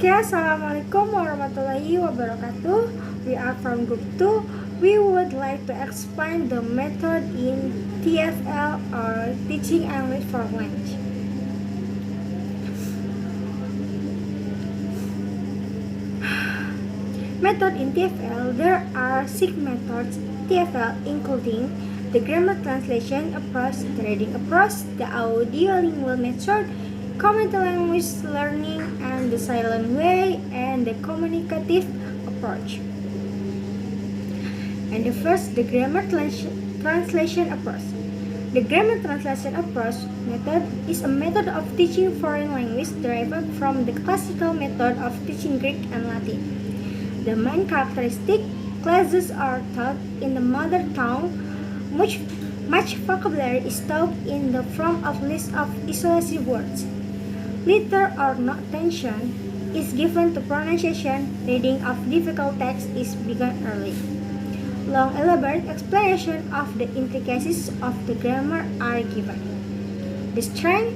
Oke, Assalamualaikum warahmatullahi wabarakatuh. We are from Group 2. We would like to explain the method in TEFL or Teaching English for Language. Method in TEFL, there are 6 methods TEFL, including the grammar translation approach, the reading approach, the audiolingual method, community language learning, and the silent way, and the communicative approach. And the first, the grammar translation approach. The grammar translation approach method is a method of teaching foreign language derived from the classical method of teaching Greek and Latin. The main characteristic: classes are taught in the mother tongue. Much vocabulary is taught in the form of list of isolated words. Little or no attention is given to pronunciation. Reading of difficult text is begun early. Long elaborate explanation of the intricacies of the grammar are given. The strength: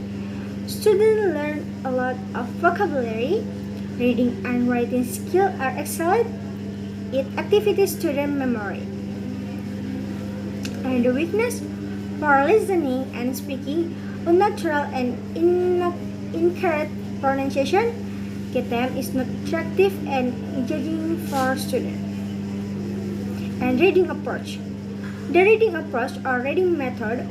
students learn a lot of vocabulary. Reading and writing skills are excellent. It activates student memory. And the weakness: for listening and speaking, unnatural and incorrect pronunciation. KTM is not attractive and engaging for students. And reading approach. The reading approach or reading method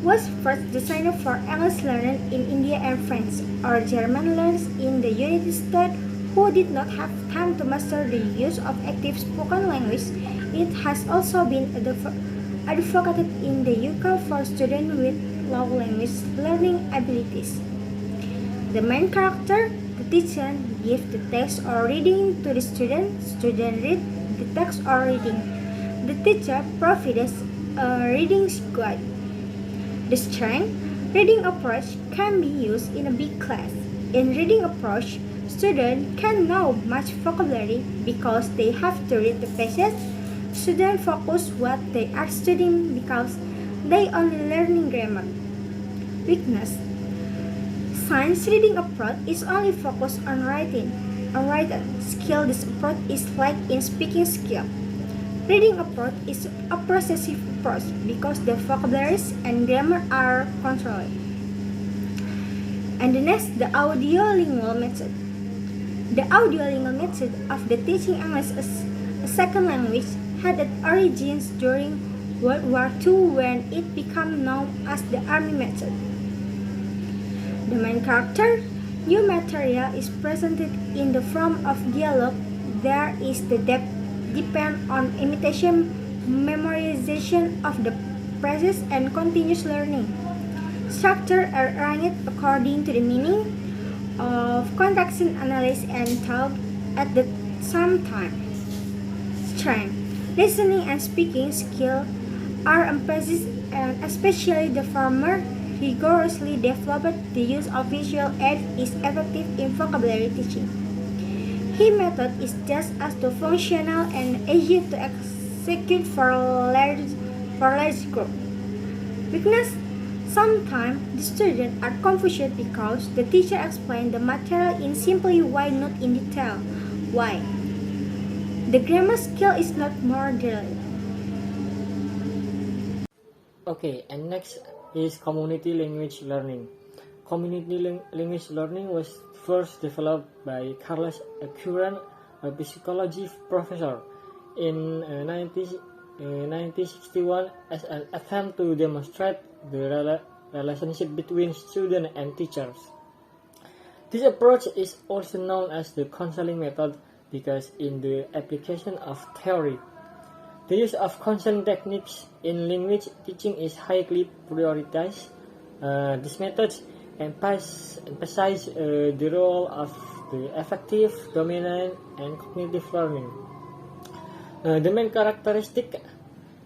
was first designed for English learners in India and France or German learners in the United States who did not have time to master the use of active spoken language. It has also been advocated in the UK for students with low language learning abilities. The main character: the teacher gives the text or reading to the student. Student read the text or reading. The teacher provides a reading guide. The strength: reading approach can be used in a big class. In reading approach, students can know much vocabulary because they have to read the passage. Students focus what they are studying because they only learning grammar. Weakness: science reading approach is only focused on writing. On writing skill, this approach is like in speaking skill. Reading approach is a processive approach because the vocabularies and grammar are controlled. And the next, the audiolingual method. The audiolingual method of the teaching English as a second language had its origins during World War II when it became known as the Army method. The main character: new material is presented in the form of dialogue. There is the depth depend on imitation, memorization of the phrases, and continuous learning. Structure are arranged according to the meaning of context, analysis, and thought at the same time. Strength: listening and speaking skill are emphasized, and especially the former rigorously developed. The use of visual aids is effective in vocabulary teaching. His method is just as functional and easy to execute for large group. Weakness: sometimes the students are confused because the teacher explains the material in simply way, not in detail. Why? The grammar skill is not more drilled. Okay, and next is community language learning. Community language learning was first developed by Carlos Curran, a psychology professor, in 1961 as an attempt to demonstrate the relationship between students and teachers. This approach is also known as the counseling method because in the application of theory, the use of counseling techniques in language teaching is highly prioritized. These methods emphasize the role of the affective, dominant, and cognitive learning. The main characteristic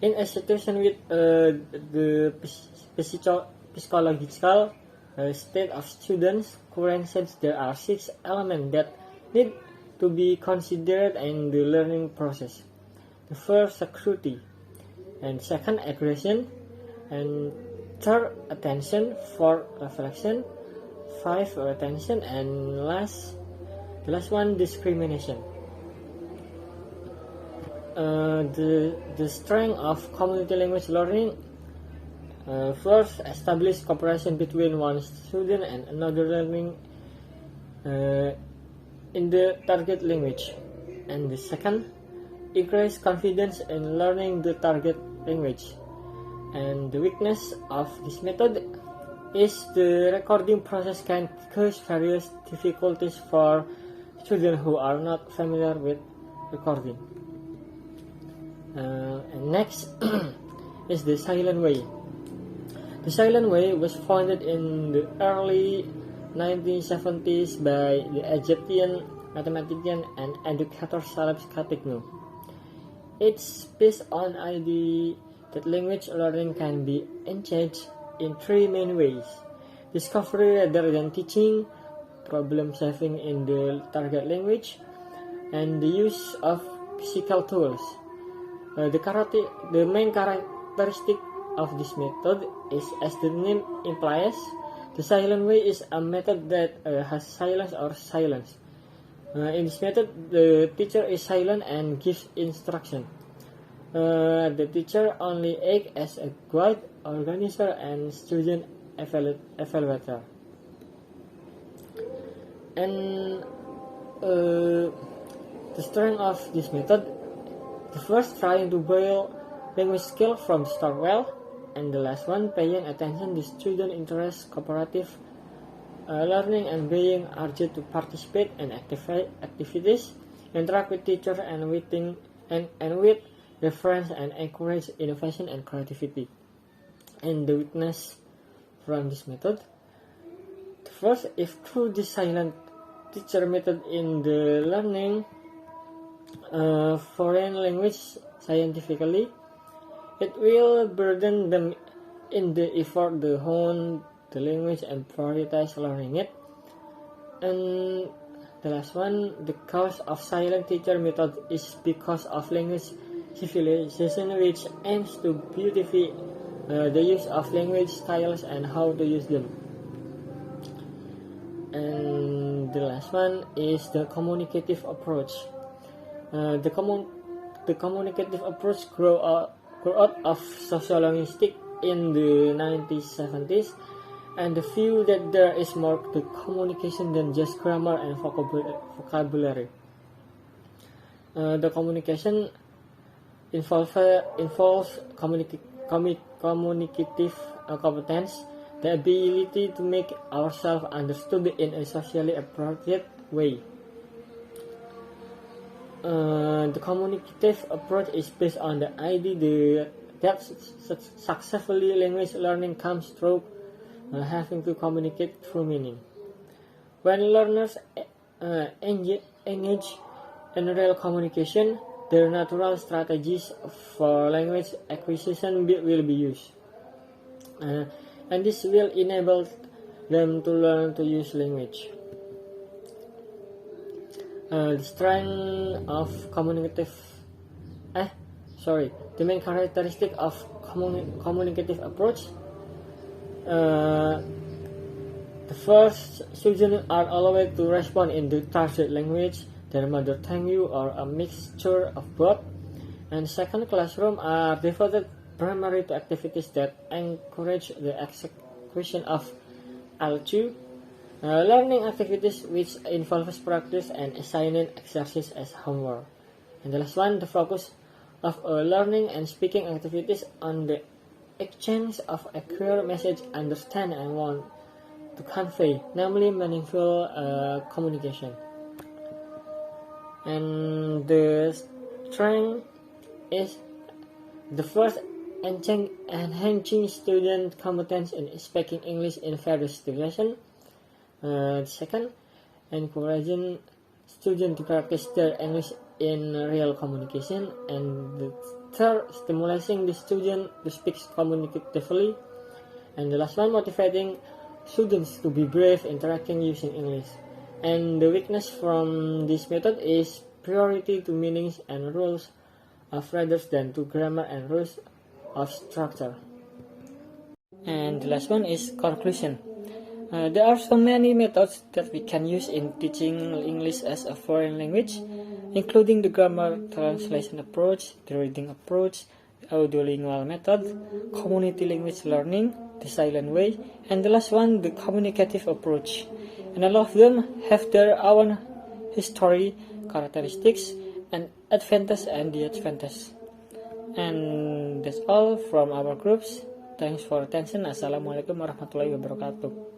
in a situation with the psychological state of students' current state, there are 6 elements that need to be considered in the learning process. The first, security, and second, aggression, and third, attention. Fourth, reflection. 5, attention, and last, The last one, discrimination. The strength of community language learning. First, establish cooperation between one student and another learning in the target language. And the second, increase confidence in learning the target language. And the weakness of this method is the recording process can cause various difficulties for students who are not familiar with recording. And next is the silent way. The silent way was founded in the early 1970s by the Egyptian mathematician and educator Saleh Katiknu. It's based on idea that language learning can be engaged in three main ways: discovery rather than teaching, problem solving in the target language, and the use of physical tools. The main characteristic of this method is, as the name implies, the silent way is a method that has silence or silence. In this method, the teacher is silent and gives instruction. The teacher only acts as a guide, organizer, and student evaluator. And the strength of this method, the first, trying to build language skill from start well, and the last one, paying attention to student interest, cooperative learning, and being urged to participate in activities, interact with teachers, and with reference and encourage innovation and creativity. And the weakness from this method, the first, if through the silent teacher method in the learning foreign language scientifically, it will burden them in the effort to hone the language and prioritize learning it. And the last one, the cause of silent teacher method is because of language civilization, which aims to beautify the use of language styles and how to use them. And the last one is the communicative approach. The communicative approach grew out of sociolinguistics in the 1970s, and the view that there is more to communication than just grammar and vocabulary. The communication involves communicative competence, the ability to make ourselves understood in a socially appropriate way. The communicative approach is based on the idea that successfully language learning comes through having to communicate through meaning. When learners engage in real communication, their natural strategies for language acquisition will be used. And this will enable them to learn to use language. The strength of the main characteristic of communicative approach. The first, students are allowed to respond in the target language, their mother tongue, or a mixture of both. And second, classrooms are devoted primarily to activities that encourage the execution of L2 learning activities, which involves practice and assigning exercises as homework. And the last one, the focus of learning and speaking activities on the exchange of a clear message understand and want to convey, namely meaningful communication. And the strength is the first, enhancing student competence in speaking English in various situations. Second, encouraging students to practice their English in real communication. And the third, stimulating the student to speak communicatively. And the last one, motivating students to be brave interacting using English. And the weakness from this method is priority to meanings and rules rather than to grammar and rules of structure. And the last one is conclusion. There are so many methods that we can use in teaching English as a foreign language, including the grammar translation approach, the reading approach, the audiolingual method, community language learning, the silent way, and the last one, the communicative approach. And all of them have their own history, characteristics, and advantage and disadvantage. And that's all from our groups. Thanks for attention. Assalamualaikum warahmatullahi wabarakatuh.